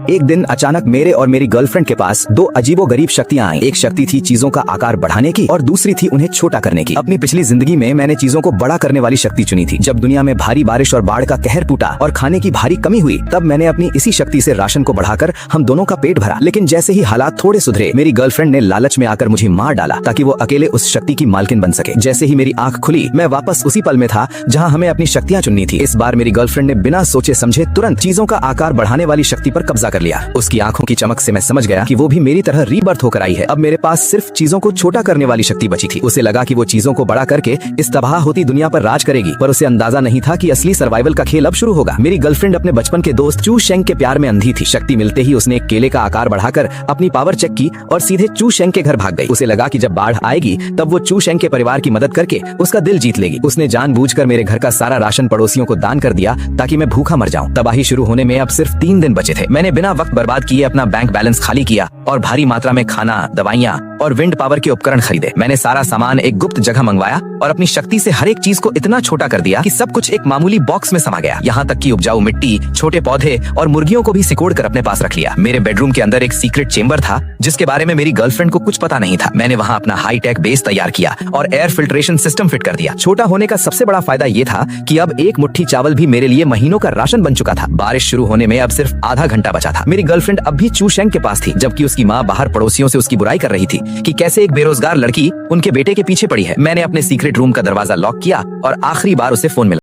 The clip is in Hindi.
एक दिन अचानक मेरे और मेरी गर्लफ्रेंड के पास दो अजीबोगरीब शक्तियां आईं। एक शक्ति थी चीजों का आकार बढ़ाने की और दूसरी थी उन्हें छोटा करने की। अपनी पिछली जिंदगी में मैंने चीजों को बड़ा करने वाली शक्ति चुनी थी। जब दुनिया में भारी बारिश और बाढ़ का कहर टूटा और खाने की भारी कमी हुई, तब मैंने अपनी इसी शक्ति से राशन को बढ़ाकर हम दोनों का पेट भरा। लेकिन जैसे ही हालात थोड़े सुधरे, मेरी गर्लफ्रेंड ने लालच में आकर मुझे मार डाला ताकि वो अकेले उस शक्ति की मालकिन बन सके। जैसे ही मेरी आंख खुली, मैं वापस उसी पल में था जहाँ हमें अपनी शक्तियाँ चुननी थी। इस बार मेरी गर्लफ्रेंड ने बिना सोचे समझे तुरंत चीजों का आकार बढ़ाने वाली शक्ति पर कब्जा कर लिया। उसकी आंखों की चमक से मैं समझ गया कि वो भी मेरी तरह रीबर्थ होकर आई है। अब मेरे पास सिर्फ चीजों को छोटा करने वाली शक्ति बची थी। उसे लगा कि वो चीजों को बड़ा करके इस तबाह होती दुनिया पर राज करेगी, पर उसे अंदाजा नहीं था कि असली सर्वाइवल का खेल अब शुरू होगा। मेरी गर्लफ्रेंड अपने बचपन के दोस्त चू शेंग के प्यार में अंधी थी। शक्ति मिलते ही उसने एक केले का आकार बढ़ाकर अपनी पावर चेक की और सीधे चू शेंग के घर भाग गई। उसे लगा कि जब बाढ़ आएगी तब वो चू शेंग के परिवार की मदद करके उसका दिल जीत लेगी। उसने जानबूझकर मेरे घर का सारा राशन पड़ोसियों को दान कर दिया ताकि मैं भूखा मर जाऊं। तबाही शुरू होने में अब सिर्फ 3 दिन बचे थे। मैंने बिना वक्त बर्बाद किए अपना बैंक बैलेंस खाली किया और भारी मात्रा में खाना, दवाइयाँ और विंड पावर के उपकरण खरीदे। मैंने सारा सामान एक गुप्त जगह मंगवाया और अपनी शक्ति से हर एक चीज को इतना छोटा कर दिया कि सब कुछ एक मामूली बॉक्स में समा गया। यहाँ तक कि उपजाऊ मिट्टी, छोटे पौधे और मुर्गियों को भी सिकोड़ कर अपने पास रख लिया। मेरे बेडरूम के अंदर एक सीक्रेट चेंबर था जिसके बारे में मेरी गर्लफ्रेंड को कुछ पता नहीं था। मैंने वहाँ अपना हाई टेक बेस तैयार किया और एयर फिल्ट्रेशन सिस्टम फिट कर दिया। छोटा होने का सबसे बड़ा फायदा ये था कि अब एक मुट्ठी चावल भी मेरे लिए महीनों का राशन बन चुका था। बारिश शुरू होने में अब सिर्फ आधा घंटा बचा था। मेरी गर्लफ्रेंड अब भी चू शेंग के पास थी, जबकि उसकी माँ बाहर पड़ोसियों से उसकी बुराई कर रही थी कि कैसे एक बेरोजगार लड़की उनके बेटे के पीछे पड़ी है। मैंने अपने सीक्रेट रूम का दरवाजा लॉक किया और आखिरी बार उसे फोन मिला।